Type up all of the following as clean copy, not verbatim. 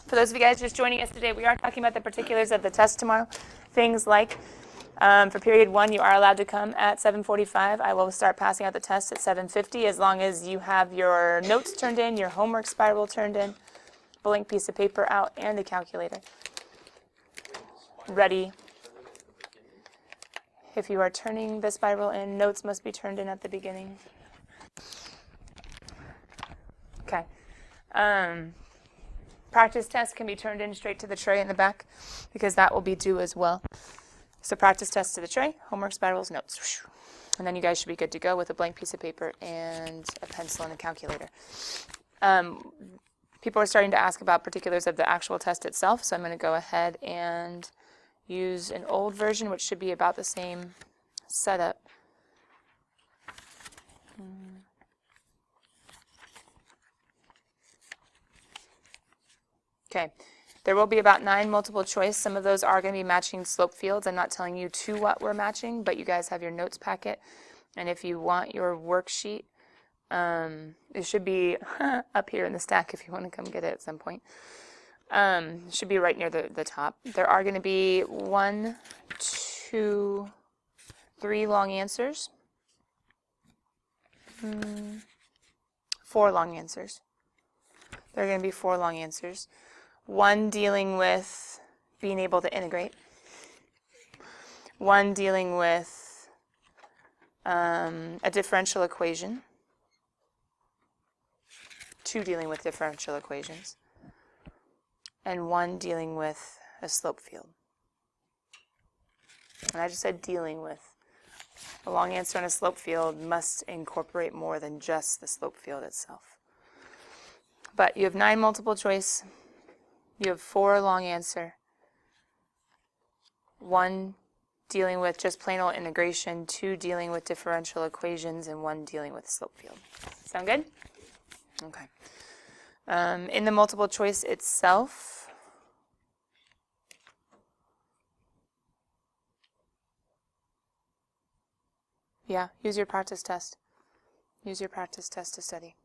For those of you guys just joining us today, we are talking about the particulars of the test tomorrow. Things like, for period 1, you are allowed to come at 7:45. I will start passing out the test at 7:50 as long as you have your notes turned in, your homework spiral turned in, blank piece of paper out, and a calculator ready. If you are turning the spiral in, notes must be turned in at the beginning. Okay. Practice test can be turned in straight to the tray in the back because that will be due as well. So practice test to the tray, homework spirals, notes. And then you guys should be good to go with a blank piece of paper and a pencil and a calculator. People are starting to ask about particulars of the actual test itself, so I'm going to go ahead and use an old version, which should be about the same setup. Okay, there will be about 9 multiple choice. Some of those are going to be matching slope fields. I'm not telling you to what we're matching, but you guys have your notes packet. And if you want your worksheet, it should be up here in the stack if you want to come get it at some point. It should be right near the top. There are going to be 1, 2, 3 long answers. 4 long answers. There are going to be 4 long answers. 1 dealing with being able to integrate. 1 dealing with a differential equation. 2 dealing with differential equations. And 1 dealing with a slope field. And I just said dealing with. A long answer on a slope field must incorporate more than just the slope field itself. But you have 9 multiple choice. You have 4 long answer. 1 dealing with just plain old integration, 2 dealing with differential equations, and 1 dealing with slope field. Sound good? Okay. In the multiple choice itself, yeah, use your practice test. Use your practice test to study.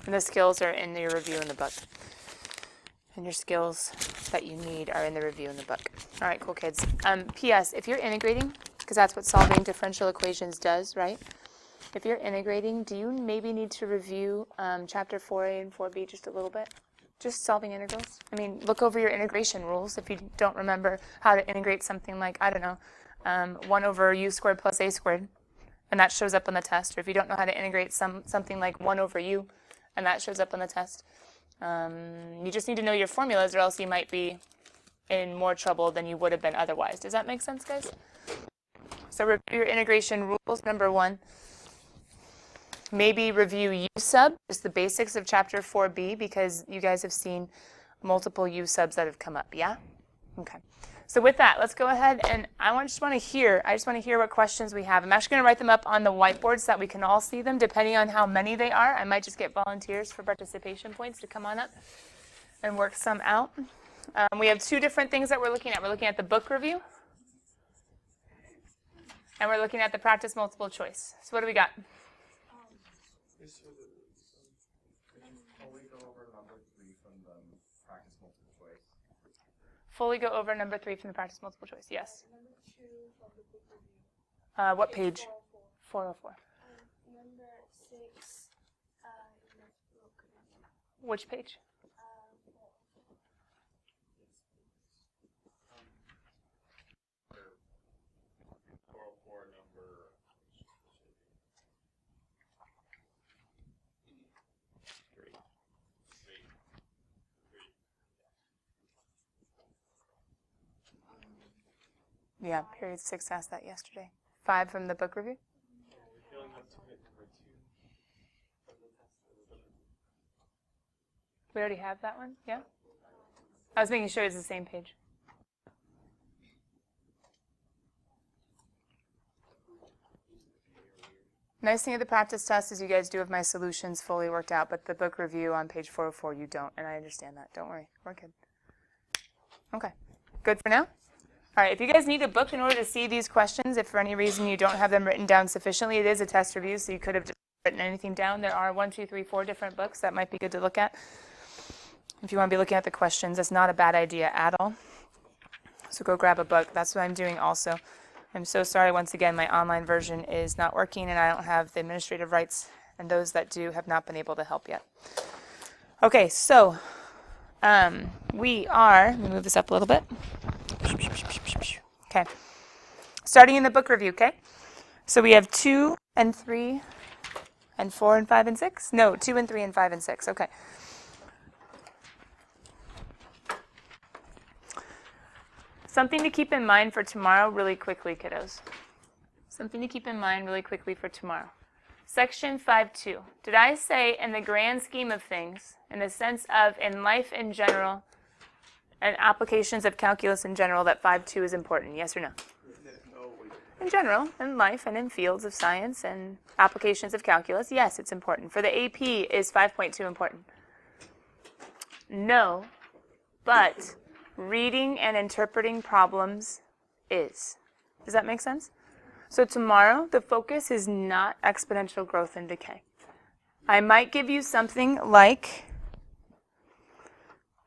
And the skills are in your review in the book. And your skills that you need are in the review in the book. All right, cool kids. P.S. If you're integrating, because that's what solving differential equations does, right? If you're integrating, do you maybe need to review chapter 4a and 4b just a little bit? Just solving integrals? I mean, look over your integration rules if you don't remember how to integrate something like, I don't know, 1 over u squared plus a squared, and that shows up on the test. Or if you don't know how to integrate something like 1 over u, and that shows up on the test. You just need to know your formulas or else you might be in more trouble than you would have been otherwise. Does that make sense, guys? So review your integration rules, number 1. Maybe review u sub, just the basics of chapter 4b, because you guys have seen multiple u subs that have come up, yeah? Okay. So with that, let's go ahead and I just want to hear what questions we have. I'm actually going to write them up on the whiteboard so that we can all see them, depending on how many they are. I might just get volunteers for participation points to come on up and work some out. We have 2 different things that we're looking at. We're looking at the book review, and we're looking at the practice multiple choice. So what do we got? Fully go over number 3 from the practice multiple choice. Yes. Number 2 from the book review. What page? 404. Number 6. Which page? Yeah, period 6 asked that yesterday. 5 from the book review? We already have that one? Yeah? I was making sure it's the same page. Nice thing of the practice test is you guys do have my solutions fully worked out, but the book review on page 404 you don't, and I understand that. Don't worry. We're good. Okay. Good for now? All right, if you guys need a book in order to see these questions, if for any reason you don't have them written down sufficiently, it is a test review, so you could have just written anything down, there are 1, 2, 3, 4 different books that might be good to look at. If you want to be looking at the questions, it's not a bad idea at all. So go grab a book. That's what I'm doing also. I'm so sorry, once again, my online version is not working and I don't have the administrative rights, and those that do have not been able to help yet. Okay, so let me move this up a little bit. Okay, starting in the book review, okay? So we have 2 and 3 and 4 and 5 and 6? No, 2 and 3 and 5 and 6, okay. Something to keep in mind for tomorrow really quickly, kiddos. Something to keep in mind really quickly for tomorrow. Section 5.2. Did I say in the grand scheme of things, in the sense of in life in general, and applications of calculus in general, that 5.2 is important? Yes or no? In general, in life and in fields of science and applications of calculus, yes, it's important. For the AP, is 5.2 important? No, but reading and interpreting problems is. Does that make sense? So tomorrow, the focus is not exponential growth and decay. I might give you something like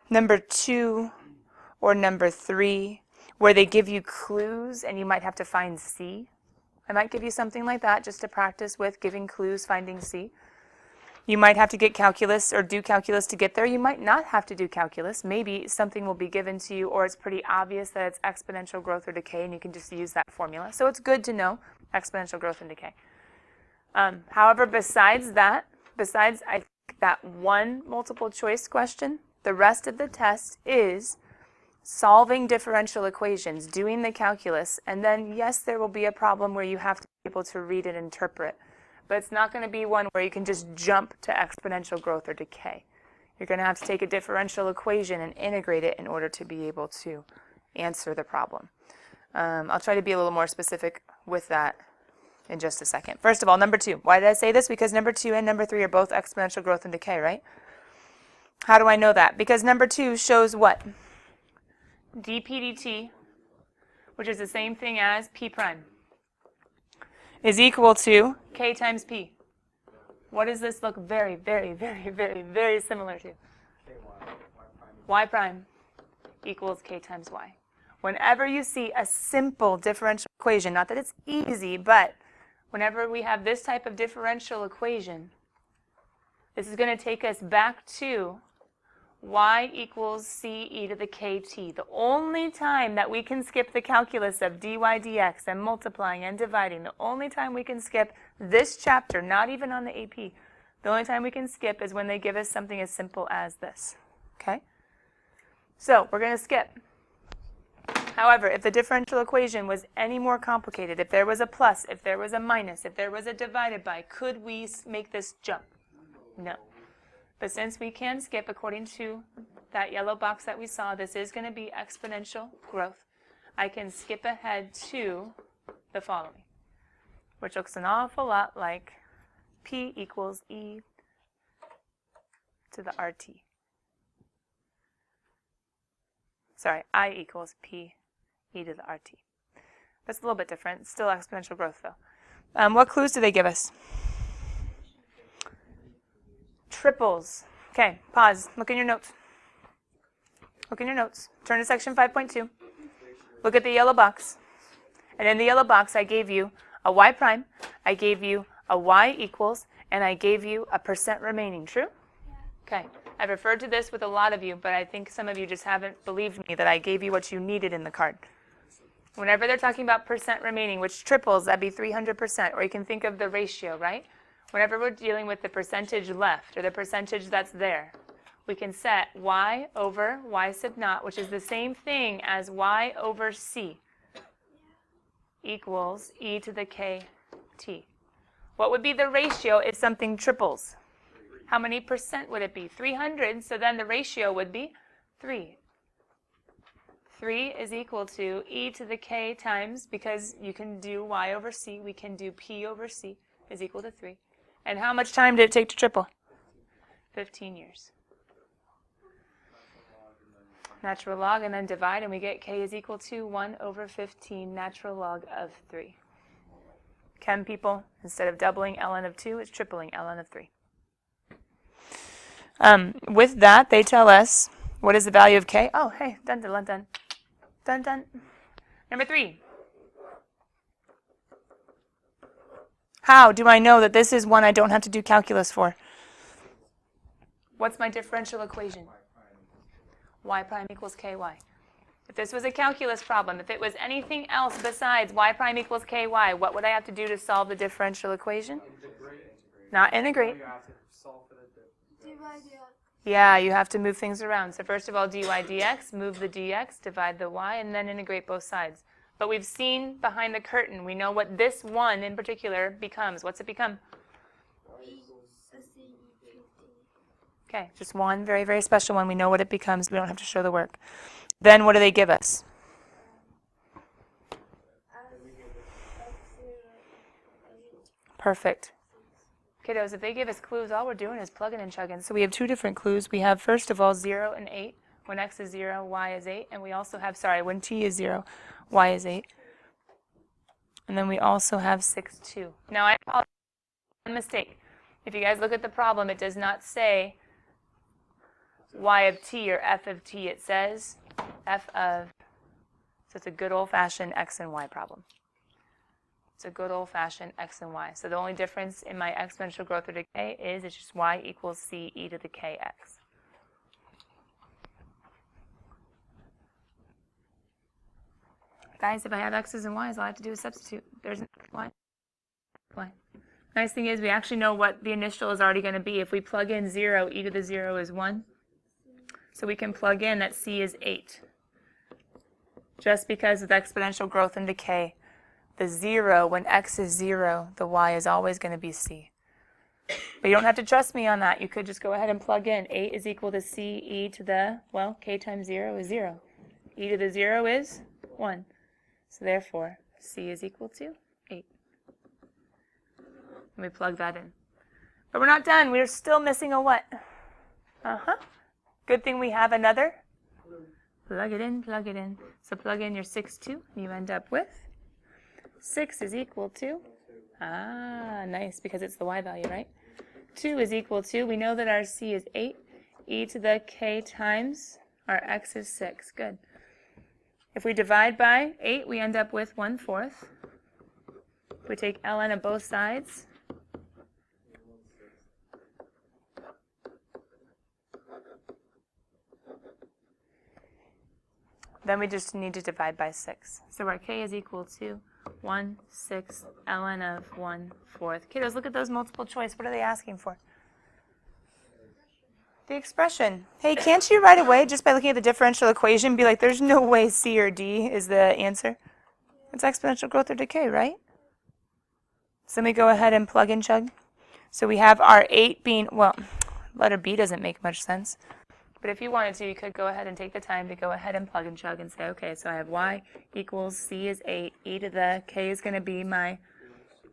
number 2 or number 3, where they give you clues and you might have to find C. I might give you something like that just to practice with giving clues, finding C. You might have to get calculus or do calculus to get there. You might not have to do calculus. Maybe something will be given to you, or it's pretty obvious that it's exponential growth or decay, and you can just use that formula. So it's good to know exponential growth and decay. However, besides I think that one multiple choice question, the rest of the test is solving differential equations, doing the calculus, and then yes, there will be a problem where you have to be able to read and interpret. But it's not going to be one where you can just jump to exponential growth or decay. You're going to have to take a differential equation and integrate it in order to be able to answer the problem. I'll try to be a little more specific with that in just a second. First of all, number 2. Why did I say this? Because number 2 and number 3 are both exponential growth and decay, right? How do I know that? Because number 2 shows what? dp dt, which is the same thing as p prime, is equal to k times p. What does this look very, very, very, very, very similar to? Y prime equals k times y. Whenever you see a simple differential equation, not that it's easy, but whenever we have this type of differential equation, this is going to take us back to y equals c e to the kt. The only time that we can skip the calculus of dy dx and multiplying and dividing, the only time we can skip this chapter, not even on the AP, the only time we can skip is when they give us something as simple as this. Okay? So we're going to skip. However, if the differential equation was any more complicated, if there was a plus, if there was a minus, if there was a divided by, could we make this jump? No. But since we can skip according to that yellow box that we saw, this is going to be exponential growth. I can skip ahead to the following, which looks an awful lot like p equals e to the rt. Sorry, I equals p e to the rt. That's a little bit different. It's still exponential growth, though. What clues do they give us? Triples. Okay, pause. Look in your notes. Look in your notes. Turn to section 5.2. Look at the yellow box. And in the yellow box, I gave you a y prime, I gave you a y equals, and I gave you a percent remaining. True? Okay. I've referred to this with a lot of you, but I think some of you just haven't believed me that I gave you what you needed in the card. Whenever they're talking about percent remaining, which triples, that'd be 300%, or you can think of the ratio, right? Whenever we're dealing with the percentage left, or the percentage that's there, we can set y over y sub naught, which is the same thing as y over c, equals e to the kt. What would be the ratio if something triples? How many percent would it be? 300, so then the ratio would be 3. 3 is equal to e to the k times, because you can do y over c, we can do p over c, is equal to 3. And how much time did it take to triple? 15 years. Natural log and then divide, and we get k is equal to 1 over 15 natural log of 3. Chem people, instead of doubling ln of 2, it's tripling ln of 3. With that, they tell us, what is the value of K? Oh, hey, done, done, done. Done, done. Number 3. How do I know that this is one I don't have to do calculus for? What's my differential equation? Y prime equals ky. If this was a calculus problem, if it was anything else besides y prime equals ky, what would I have to do to solve the differential equation? Not integrate. Yeah, you have to move things around. So first of all, dy dx, move the dx, divide the y, and then integrate both sides. But we've seen behind the curtain, we know what this one in particular becomes. What's it become? Okay, just one very, very special one. We know what it becomes. We don't have to show the work. Then what do they give us? Perfect. Kiddos, if they give us clues, all we're doing is plugging and chugging. So we have 2 different clues. We have, first of all, 0 and 8. When x is 0, y is 8. And we also have, when t is 0, y is 8. And then we also have 6, 2. Now, I apologize for one mistake. If you guys look at the problem, it does not say y of t or f of t. It says f of, so it's a good old-fashioned x and y problem. It's a good old-fashioned x and y. So the only difference in my exponential growth or decay is it's just y equals c e to the kx. Guys, if I have x's and y's, all I have to do is substitute. There's an y. Nice thing is we actually know what the initial is already going to be. If we plug in 0, e to the 0 is 1. So we can plug in that c is 8. Just because of the exponential growth and decay, the 0, when x is 0, the y is always going to be c. But you don't have to trust me on that. You could just go ahead and plug in 8 is equal to c e to the, well, k times 0 is 0. E to the 0 is 1. So therefore, c is equal to 8. And we plug that in. But we're not done. We're still missing a what? Good thing we have another. Plug it in, plug it in. So plug in your 6, 2, and you end up with 6 is equal to, nice, because it's the y value, right? 2 is equal to, we know that our c is 8, e to the k times our x is 6. Good. If we divide by 8, we end up with 1/4. If we take ln of both sides, then we just need to divide by 6. So our k is equal to 1/6 ln of 1/4. Kiddos, look at those multiple choice. What are they asking for? The expression. Hey, can't you right away, just by looking at the differential equation, be like, there's no way C or D is the answer? It's exponential growth or decay, right? So let me go ahead and plug and chug. So we have our 8 being, well, letter B doesn't make much sense. But if you wanted to, you could go ahead and take the time to go ahead and plug and chug and say, okay, so I have y equals C is 8, e to the k is going to be my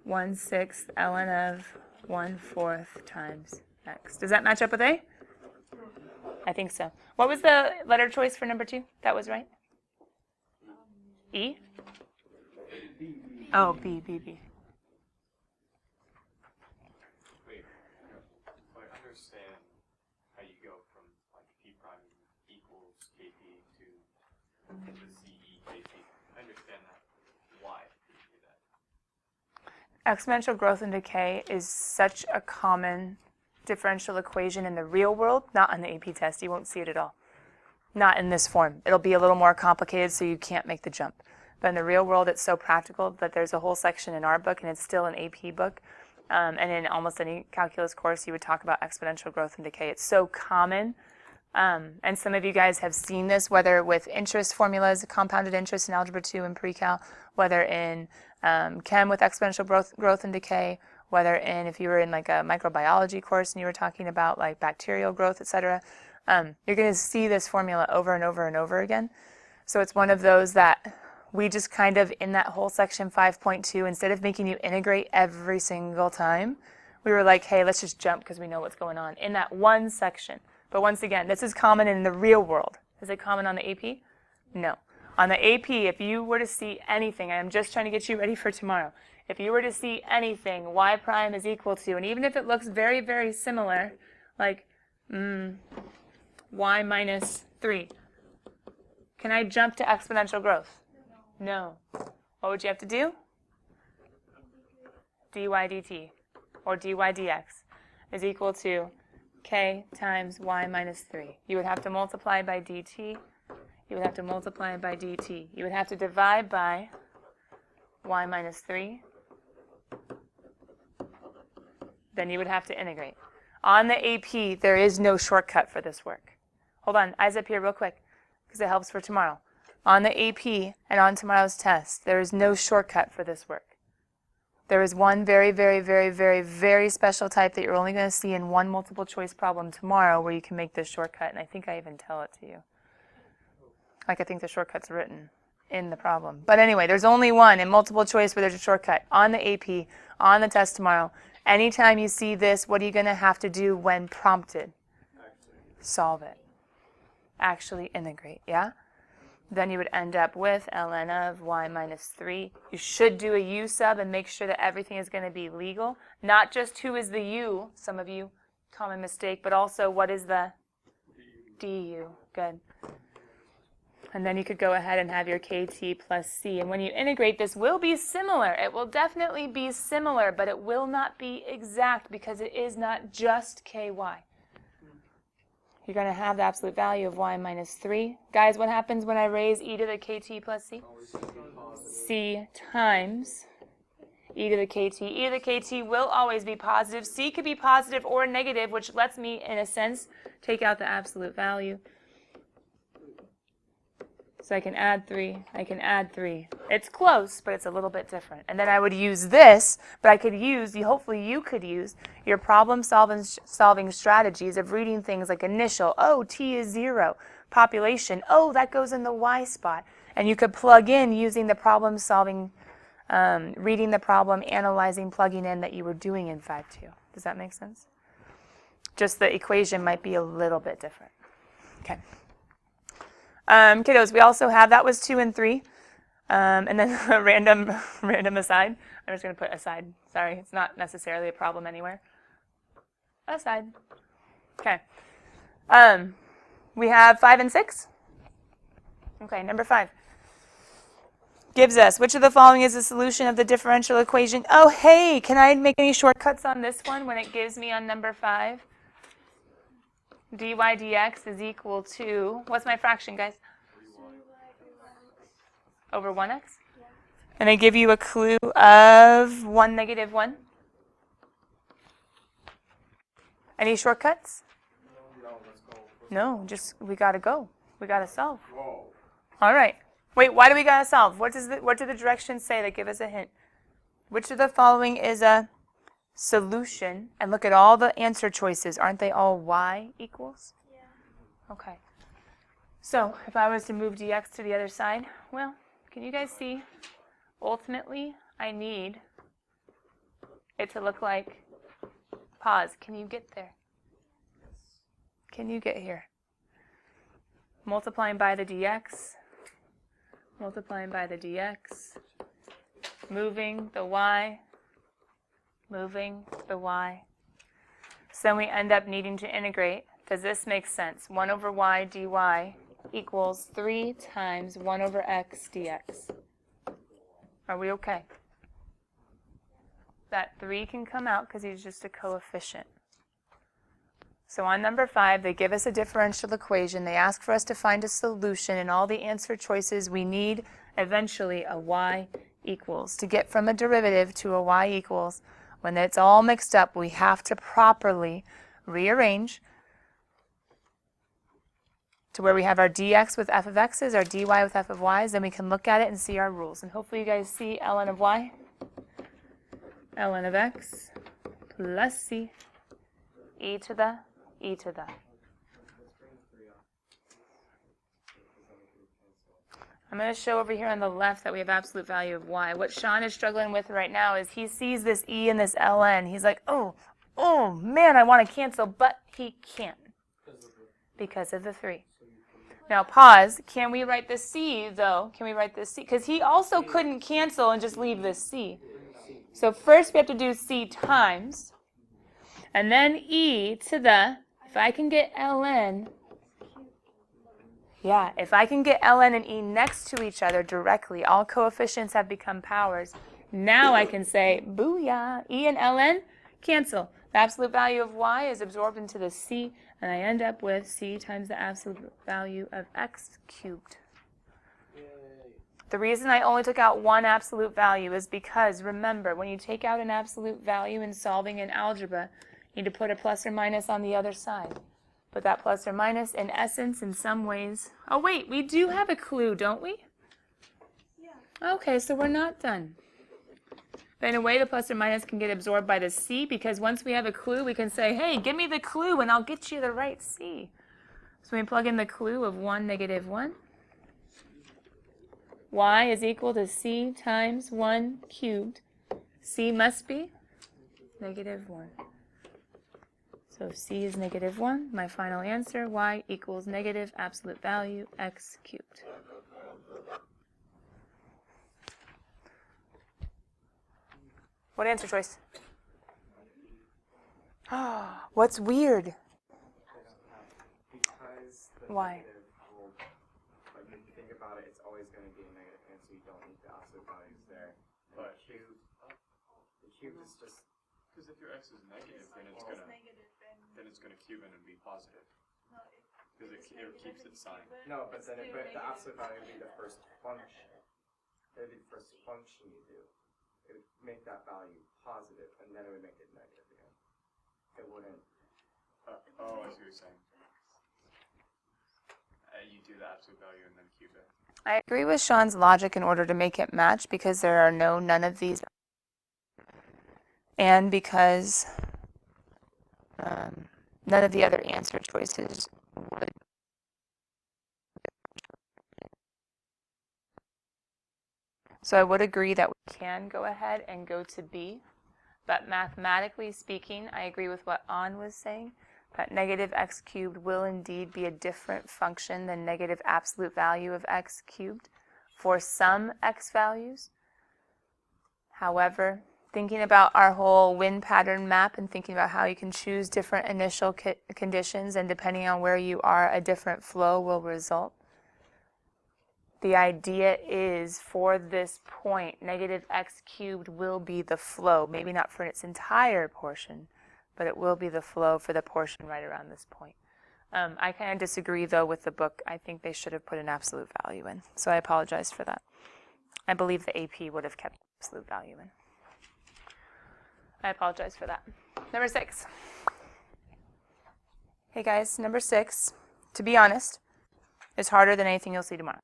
1/6 ln of 1/4 times x. Does that match up with A? I think so. What was the letter choice for number 2? That was right? E? Oh, B, B, B. Wait, so I understand how you go from like P prime equals KP to the CE KP. I understand that. Why did you do that? Exponential growth and decay is such a common differential equation in the real world, not on the AP test. You won't see it at all. Not in this form. It'll be a little more complicated, so you can't make the jump. But in the real world, it's so practical that there's a whole section in our book, and it's still an AP book. And in almost any calculus course, you would talk about exponential growth and decay. It's so common. And some of you guys have seen this, whether with interest formulas, compounded interest in Algebra 2 and Pre-Cal, whether in Chem with exponential growth and decay, whether in, if you were in like a microbiology course and you were talking about like bacterial growth, etc., you're going to see this formula over and over and over again. So it's one of those that we just kind of, in that whole section 5.2, instead of making you integrate every single time, we were like, hey, let's just jump because we know what's going on in that one section. But once again, this is common in the real world. Is it common on the AP? No. On the AP, if you were to see anything, I'm just trying to get you ready for tomorrow. If you were to see anything y prime is equal to, and even if it looks very, very similar, like y minus 3, can I jump to exponential growth? No. What would you have to do? dy dt, or dy dx, is equal to k times y minus 3. You would have to multiply by dt. You would have to multiply by dt. You would have to divide by y minus 3. Then you would have to integrate. On the AP, there is no shortcut for this work. Hold on, eyes up here real quick, because it helps for tomorrow. On the AP and on tomorrow's test, there is no shortcut for this work. There is one very, very, very, very, very special type that you're only going to see in one multiple choice problem tomorrow where you can make this shortcut, and I think I even tell it to you. Like, I think the shortcut's written in the problem. But anyway, there's only one in multiple choice where there's a shortcut. On the AP, on the test tomorrow, anytime you see this, what are you going to have to do when prompted? Solve it. Actually integrate, yeah? Then you would end up with ln of y minus 3. You should do a u sub and make sure that everything is going to be legal. Not just who is the u, some of you, common mistake, but also what is the du. Good. And then you could go ahead and have your kt plus c. And when you integrate, this will be similar. It will definitely be similar, but it will not be exact because it is not just ky. You're going to have the absolute value of y minus 3. Guys, what happens when I raise e to the kt plus c? C times e to the kt. E to the kt will always be positive. C could be positive or negative, which lets me, in a sense, take out the absolute value. So I can add 3, I can add 3. It's close, but it's a little bit different. And then I would use this, but I could use, hopefully you could use, your problem-solving strategies of reading things like initial, oh, t is 0, population, oh, that goes in the y spot. And you could plug in using the problem-solving, reading the problem, analyzing, plugging in that you were doing in 5.2. Does that make sense? Just the equation might be a little bit different. Okay. Kiddos, we also have, that was 2 and 3, and then a random aside. I'm just going to put aside. Sorry, it's not necessarily a problem anywhere. Aside. Okay. We have 5 and 6. Okay, number 5. Gives us, which of the following is the solution of the differential equation? Oh, hey, can I make any shortcuts on this one when it gives me on number 5? dy dx is equal to, what's my fraction, guys? Over 1x? Yeah. And I give you a clue of 1 negative 1. Any shortcuts? No, just, we got to go. We got to solve. Whoa. All right. Wait, why do we got to solve? What do the directions say that give us a hint? Which of the following is a solution? And look at all the answer choices. Aren't they all y equals? Yeah. Okay. So if I was to move dx to the other side, well, can you guys see? Ultimately, I need it to look like, pause, can you get there? Can you get here? Multiplying by the dx, multiplying by the dx, moving the y, moving the y. So then we end up needing to integrate. Does this make sense? 1 over y dy equals 3 times 1 over x dx. Are we okay? That 3 can come out because he's just a coefficient. So on number 5, they give us a differential equation. They ask for us to find a solution, and all the answer choices we need eventually a y equals. To get from a derivative to a y equals, when it's all mixed up, we have to properly rearrange to where we have our dx with f of x's, our dy with f of y's, then we can look at it and see our rules. And hopefully you guys see ln of y, ln of x plus c, e to the. I'm going to show over here on the left that we have absolute value of y. What Sean is struggling with right now is he sees this e and this ln. He's like, oh man, I want to cancel, but he can't because of the 3. Now pause. Can we write the c though? Can we write this c? Because he also couldn't cancel and just leave this c. So first we have to do c times, and then e to the, if I can get ln, if I can get ln and e next to each other directly, all coefficients have become powers. Now I can say, booyah, e and ln cancel. The absolute value of y is absorbed into the c, and I end up with c times the absolute value of x cubed. The reason I only took out one absolute value is because, remember, when you take out an absolute value in solving in algebra, you need to put a plus or minus on the other side. But that plus or minus, in essence, in some ways... Oh, wait, we do have a clue, don't we? Yeah. Okay, so we're not done. But in a way, the plus or minus can get absorbed by the c, because once we have a clue, we can say, hey, give me the clue, and I'll get you the right c. So we plug in the clue of 1, negative 1. Y is equal to c times 1 cubed. C must be negative 1. So c is negative 1. My final answer, y equals negative absolute value x cubed. What answer choice? What's weird? Why? Like if you think about it, it's always going to be a negative answer. You don't need the absolute values there. But the cube is just because if your x is negative, then it's gonna cube in and be positive. Because it keeps its sign. No, but then the absolute value would be the first function. It would be the first function you do. It would make that value positive, and then it would make it negative again. It wouldn't. I see what you're saying. You do the absolute value and then cube it. I agree with Sean's logic in order to make it match, because there are none of these, and because none of the other answer choices would. So I would agree that we can go ahead and go to B, but mathematically speaking, I agree with what An was saying, that negative x cubed will indeed be a different function than negative absolute value of x cubed for some x values. However, thinking about our whole wind pattern map and thinking about how you can choose different initial conditions, and depending on where you are, a different flow will result. The idea is, for this point, negative x cubed will be the flow. Maybe not for its entire portion, but it will be the flow for the portion right around this point. I kind of disagree, though, with the book. I think they should have put an absolute value in. So I apologize for that. I believe the AP would have kept absolute value in. I apologize for that. Number 6. Hey, guys, number 6, to be honest, is harder than anything you'll see tomorrow.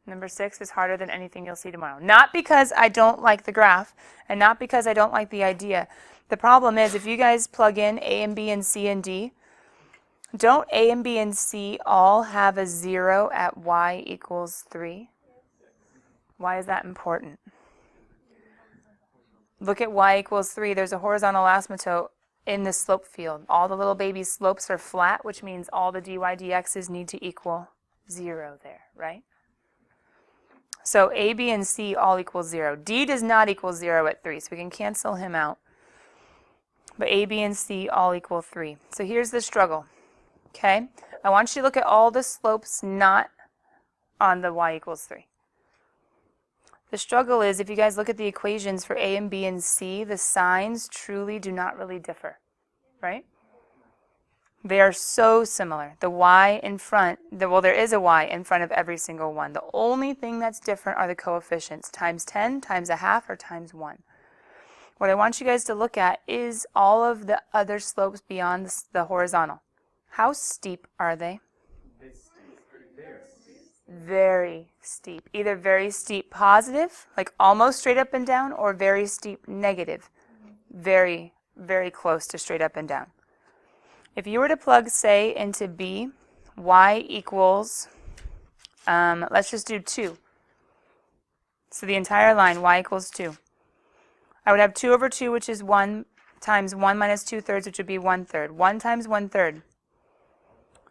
Number 6 is harder than anything you'll see tomorrow. Not because I don't like the graph, and not because I don't like the idea. The problem is, if you guys plug in A and B and C and D, don't A and B and C all have a 0 at y equals 3? Why is that important? Look at y equals 3. There's a horizontal asymptote in the slope field. All the little baby slopes are flat, which means all the dy dx's need to equal 0 there, right? So A, B, and C all equal 0. D does not equal 0 at 3, so we can cancel him out. But A, B, and C all equal 3. So here's the struggle, okay? I want you to look at all the slopes not on the y equals 3. The struggle is, if you guys look at the equations for A and B and C, the signs truly do not really differ, right? They are so similar. The y in front, well, there is a y in front of every single one. The only thing that's different are the coefficients, times 10, times a half, or times 1. What I want you guys to look at is all of the other slopes beyond the horizontal. How steep are they? Very steep. Either very steep positive, like almost straight up and down, or very steep negative. Very, very close to straight up and down. If you were to plug, say, into B, y equals, let's just do 2. So the entire line, y equals 2. I would have 2 over 2, which is 1, times 1 minus 2/3, which would be 1/3. 1 times 1/3.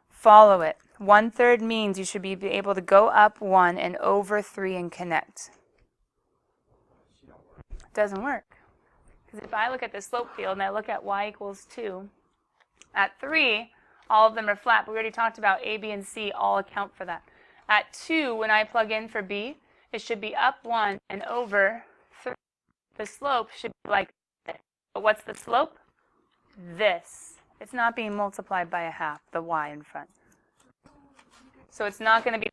Follow it. 1/3 means you should be able to go up 1 and over 3 and connect. doesn't work. Because if I look at the slope field and I look at y equals 2, at 3, all of them are flat, but we already talked about A, B, and C all account for that. At 2, when I plug in for B, it should be up 1 and over 3. The slope should be like this. But what's the slope? This. It's not being multiplied by a half, the y in front. So it's not going to be.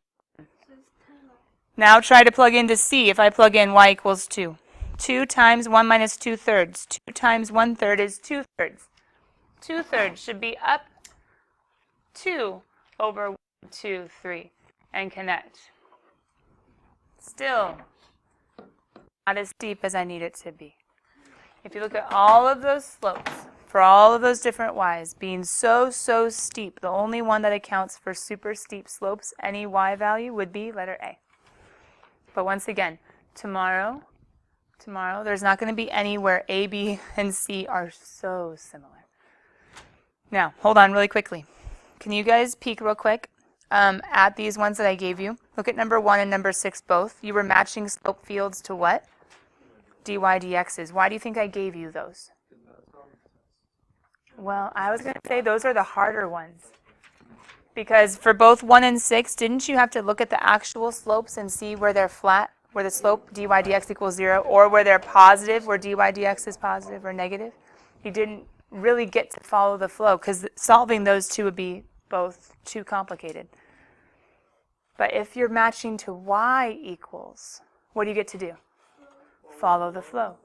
Now try to plug into C. If I plug in y equals 2. 2 times 1 minus 2/3. 2 times 1/3 is 2/3. 2/3 should be up 2 over 1, 2, 3. And connect. Still not as steep as I need it to be. If you look at all of those slopes, for all of those different y's being so steep, the only one that accounts for super steep slopes, any y value, would be letter A. But once again, tomorrow, there's not going to be any where A, B, and C are so similar. Now, hold on really quickly. Can you guys peek real quick at these ones that I gave you? Look at number 1 and number 6 both. You were matching slope fields to what? dy dx's. Why do you think I gave you those? Well, I was going to say those are the harder ones. Because for both 1 and 6, didn't you have to look at the actual slopes and see where they're flat, where the slope dy dx equals 0, or where they're positive, where dy dx is positive or negative? You didn't really get to follow the flow, because solving those two would be both too complicated. But if you're matching to y equals, what do you get to do? Follow the flow.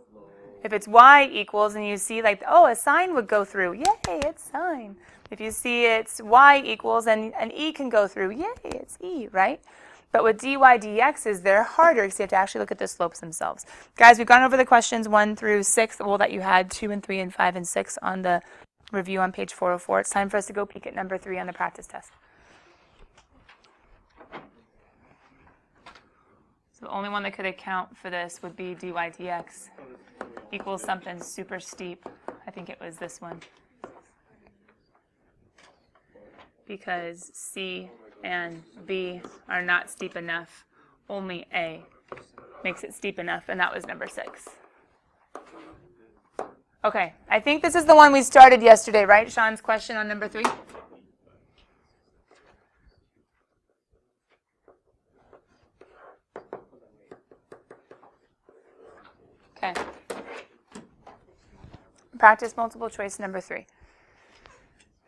If it's y equals and you see like, oh, a sine would go through, yay, it's sine. If you see it's y equals and an e can go through, yay, it's e, right? But with dy dx's, they're harder because you have to actually look at the slopes themselves. Guys, we've gone over the questions 1 through 6, well, that you had 2 and 3 and 5 and 6 on the review on page 404. It's time for us to go peek at number 3 on the practice test. So the only one that could account for this would be dy dx equals something super steep. I think it was this one. Because C and B are not steep enough. Only A makes it steep enough, and that was number 6. Okay, I think this is the one we started yesterday, right? Sean's question on number 3? Okay. Practice multiple choice number 3.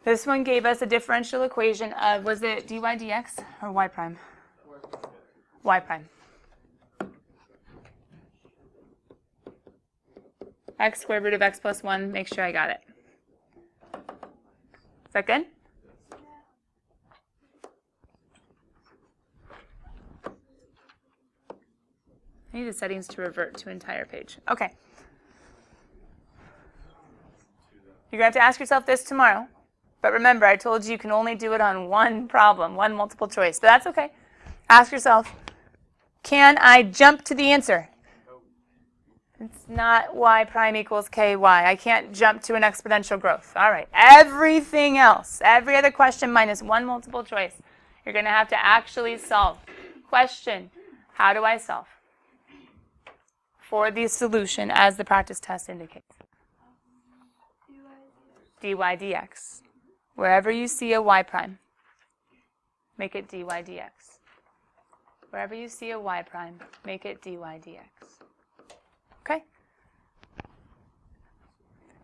This one gave us a differential equation of, was it dy dx or y prime? Y prime. X squared root of x plus 1, make sure I got it. Is that good? I need the settings to revert to entire page. Okay. You're going to have to ask yourself this tomorrow. But remember, I told you can only do it on one problem, one multiple choice. But that's okay. Ask yourself, can I jump to the answer? It's not y prime equals ky. I can't jump to an exponential growth. All right. Everything else, every other question minus one multiple choice, you're going to have to actually solve. Question, how do I solve for the solution as the practice test indicates? dy dx. Wherever you see a y prime, make it dy dx. Wherever you see a y prime, make it dy dx. Okay?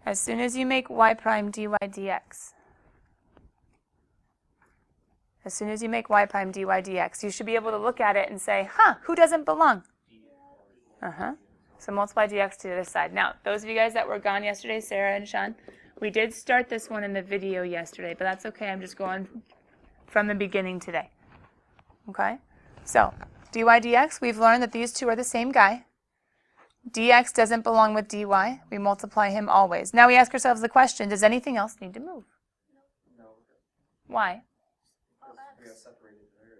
As soon as you make y prime dy dx, you should be able to look at it and say, huh, who doesn't belong? So multiply dx to the other side. Now, those of you guys that were gone yesterday, Sarah and Sean, we did start this one in the video yesterday, but that's okay. I'm just going from the beginning today. Okay? So, dy dx, we've learned that these two are the same guy. Dx doesn't belong with dy. We multiply him always. Now we ask ourselves the question, does anything else need to move? No. Why?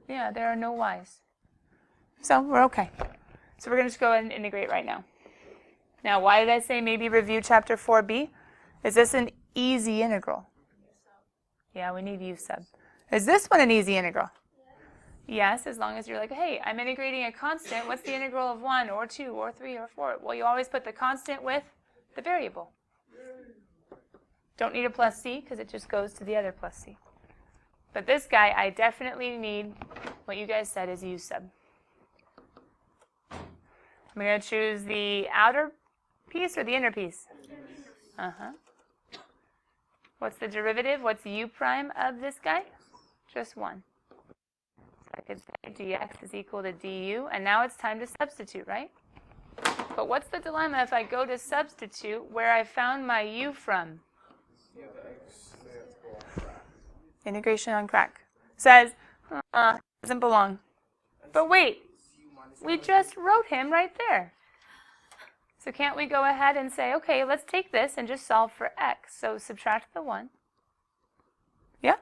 Yeah, there are no y's. So we're okay. So we're going to just go ahead and integrate right now. Now, why did I say maybe review chapter 4b? Is this an easy integral? Yeah, we need u sub. Is this one an easy integral? Yes, as long as you're like, hey, I'm integrating a constant. What's the integral of 1 or 2 or 3 or 4? Well, you always put the constant with the variable. Don't need a plus c because it just goes to the other plus c. But this guy, I definitely need what you guys said is u sub. I'm going to choose the outer piece or the inner piece? Uh-huh. What's the derivative? What's u prime of this guy? Just 1. So I could say dx is equal to du, and now it's time to substitute, right? But what's the dilemma if I go to substitute where I found my u from? Integration on crack. Says, doesn't belong. But wait, we just wrote him right there. So can't we go ahead and say, okay, let's take this and just solve for x. So subtract the 1. Yeah?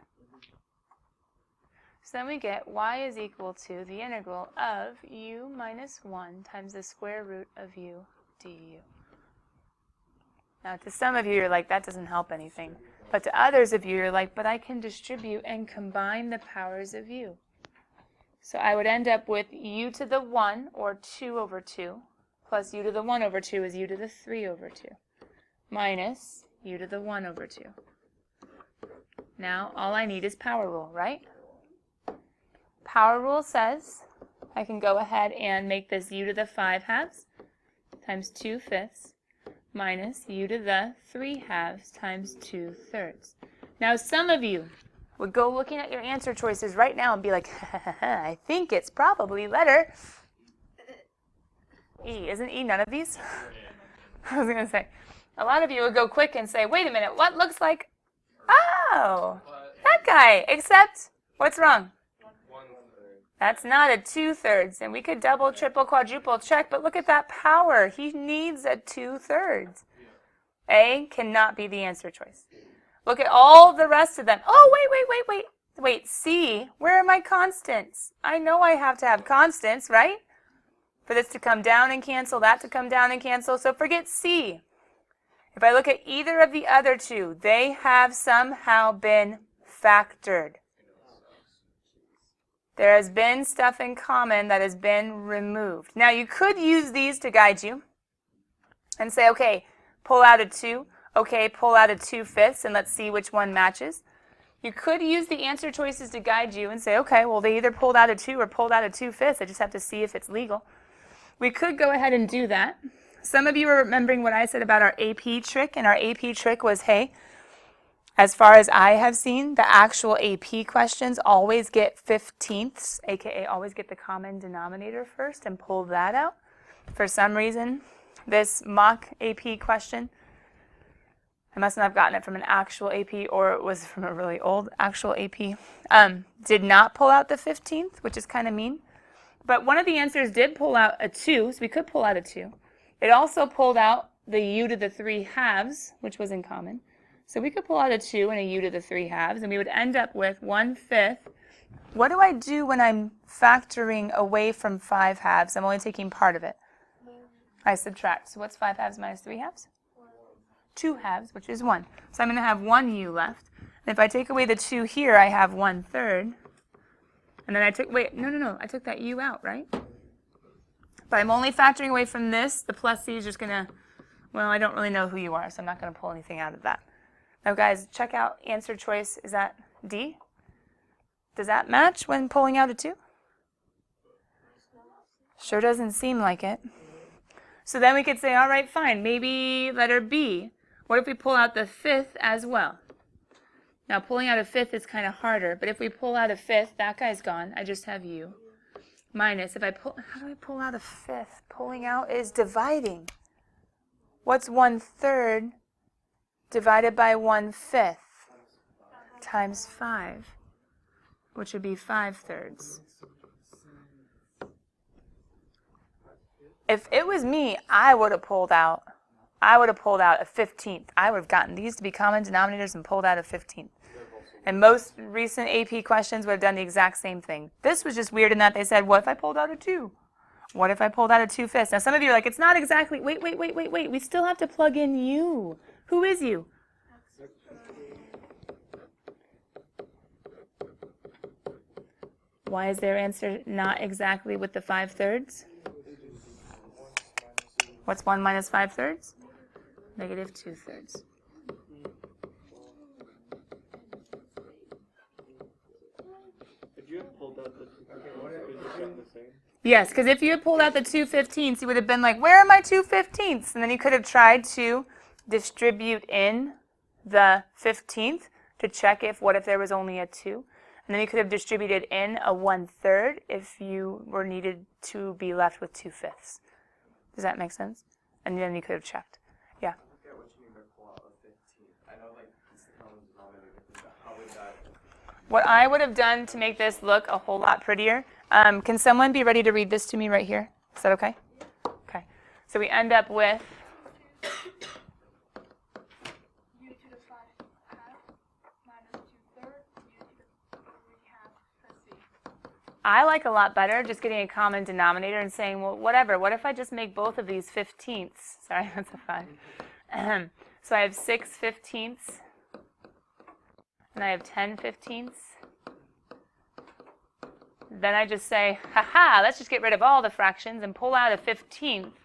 So then we get y is equal to the integral of u minus 1 times the square root of u du. Now to some of you, you're like, that doesn't help anything. But to others of you, you're like, but I can distribute and combine the powers of u. So I would end up with u to the 1, or 2 over 2, plus u to the 1 over 2 is u to the 3 over 2, minus u to the 1 over 2. Now, all I need is power rule, right? Power rule says I can go ahead and make this u to the 5 halves times 2 fifths minus u to the 3 halves times 2 thirds. Now, some of you would go looking at your answer choices right now and be like, I think it's probably letter E. Isn't E none of these? I was going to say, a lot of you would go quick and say, wait a minute, what looks like, oh, that guy, except, what's wrong? That's not a 2 thirds, and we could double, triple, quadruple check, but look at that power. He needs a 2 thirds. A cannot be the answer choice. Look at all the rest of them. Oh, wait, C, where are my constants? I know I have to have constants, right? For this to come down and cancel, that to come down and cancel, so forget C. If I look at either of the other two, they have somehow been factored. There has been stuff in common that has been removed. Now, you could use these to guide you and say, okay, pull out a 2. Okay, pull out a 2 fifths, and let's see which one matches. You could use the answer choices to guide you and say, okay, well, they either pulled out a 2 or pulled out a 2 fifths. I just have to see if it's legal. We could go ahead and do that. Some of you are remembering what I said about our AP trick, and our AP trick was, hey, as far as I have seen, the actual AP questions always get 15ths, aka always get the common denominator first and pull that out. For some reason, this mock AP question, I must not have gotten it from an actual AP or it was from a really old actual AP, did not pull out the 15th, which is kind of mean. But one of the answers did pull out a 2, so we could pull out a 2. It also pulled out the u to the 3 halves, which was in common. So we could pull out a 2 and a u to the 3 halves, and we would end up with 1/5. What do I do when I'm factoring away from 5 halves? I'm only taking part of it. I subtract. So what's 5 halves minus 3 halves? 2 halves, which is 1. So I'm going to have 1 u left. And if I take away the 2 here, I have 1/3. And then I took, I took that u out, right? But I'm only factoring away from this. The plus c is just going to, well, I don't really know who you are, so I'm not going to pull anything out of that. Now, guys, check out answer choice. Is that D? Does that match when pulling out a 2? Sure doesn't seem like it. So then we could say, all right, fine, maybe letter B. What if we pull out the 5th as well? Now, pulling out a 5th is kind of harder, but if we pull out a 5th, that guy's gone. I just have u. Minus, if I pull, how do I pull out a 5th? Pulling out is dividing. What's 1/3 divided by 1/5 times 5, which would be 5/3. If it was me, I would have pulled out a 15th. I would have gotten these to be common denominators and pulled out a 15th. And most recent AP questions would have done the exact same thing. This was just weird in that they said, what if I pulled out a 2? What if I pulled out a 2 fifths? Now some of you are like, it's not exactly, wait. We still have to plug in u. Who is you? Why is their answer not exactly with the 5/3? What's 1 minus 5/3? Negative 2/3. If you had pulled out the 2/15, would you have gotten the same? Yes, because if you had pulled out the 2/15, you would have been like, where are my 2/15? And then you could have tried to distribute in the 15th to check if there was only a 2. And then you could have distributed in a 1/3 if you were needed to be left with 2/5. Does that make sense? And then you could have checked. Yeah. I forget what you mean by pull out a 15. I know like this common denominator, but how would that? What I would have done to make this look a whole lot prettier, can someone be ready to read this to me right here? Is that okay? Okay. So we end up with u to the 5 half minus 2/3 u to the 3 half plus c. I like a lot better just getting a common denominator and saying, well, whatever. What if I just make both of these 15ths? Sorry, that's a 5. So I have 6 15ths, and I have 10 15ths. Then I just say, haha, let's just get rid of all the fractions and pull out a 15th.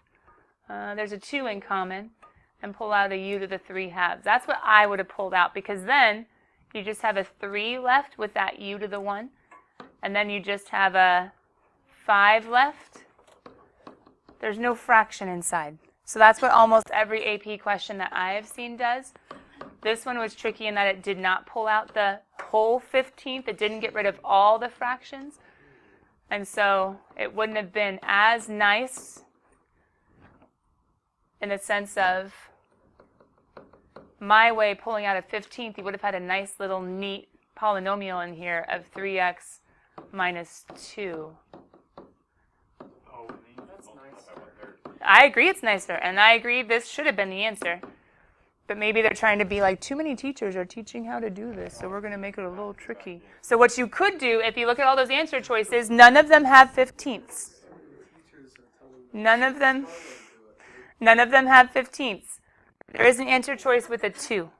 There's a 2 in common, and pull out a u to the 3 halves. That's what I would have pulled out, because then you just have a 3 left with that u to the 1. And then you just have a 5 left. There's no fraction inside. So that's what almost every AP question that I have seen does. This one was tricky in that it did not pull out the whole 15th. It didn't get rid of all the fractions. And so it wouldn't have been as nice in the sense of my way pulling out a 15th. You would have had a nice little neat polynomial in here of 3x minus 2. Oh, that's nice. I agree it's nicer, and I agree this should have been the answer. But maybe they're trying to be like, too many teachers are teaching how to do this, so we're going to make it a little tricky. So what you could do, if you look at all those answer choices, none of them have 15ths. None of them have 15ths. There is an answer choice with a 2.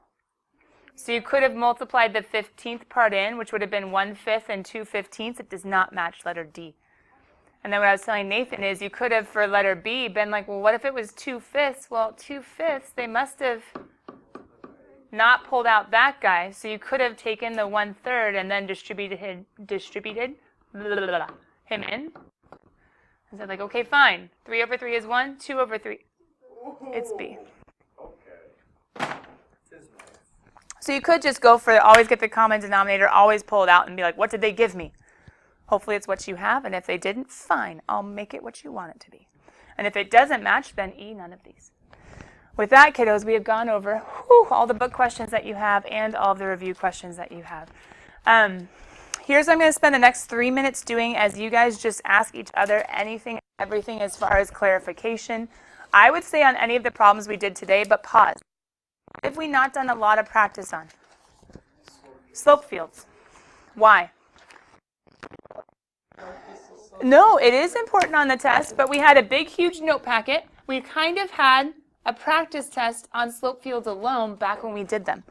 So you could have multiplied the 15th part in, which would have been 1/5 and 2/15. It does not match letter D. And then what I was telling Nathan is you could have, for letter B, been like, well, what if it was 2/5? Well, 2/5, they must have not pulled out that guy. So you could have taken the 1/3 and then distributed him in. And said, like, okay, fine. 3/3 is 1, 2/3. It's B. So you could just go for it, always get the common denominator, always pull it out and be like, what did they give me? Hopefully it's what you have, and if they didn't, fine. I'll make it what you want it to be. And if it doesn't match, then E, none of these. With that, kiddos, we have gone over all the book questions that you have and all of the review questions that you have. Here's what I'm going to spend the next 3 minutes doing as you guys just ask each other anything, everything as far as clarification. I would say on any of the problems we did today, but pause. What have we not done a lot of practice on? Slope fields. Why? No, it is important on the test, but we had a big, huge note packet. We kind of had a practice test on slope fields alone back when we did them.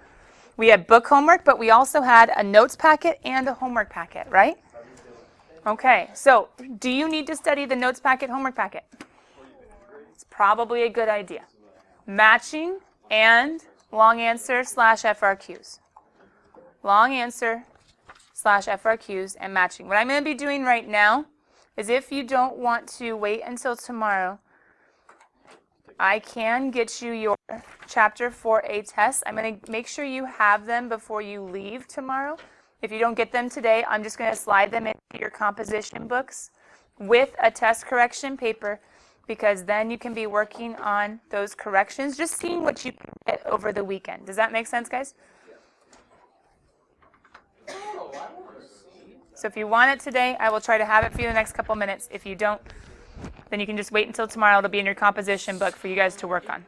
We had book homework, but we also had a notes packet and a homework packet, right? Okay, so do you need to study the notes packet, homework packet? It's probably a good idea. Matching and long answer / FRQs. Long answer / FRQs and matching. What I'm going to be doing right now is if you don't want to wait until tomorrow, I can get you your Chapter 4A tests. I'm going to make sure you have them before you leave tomorrow. If you don't get them today, I'm just going to slide them into your composition books with a test correction paper, because then you can be working on those corrections, just seeing what you can get over the weekend. Does that make sense, guys? So if you want it today, I will try to have it for you in the next couple minutes. If you don't, then you can just wait until tomorrow. It'll be in your composition book for you guys to work on.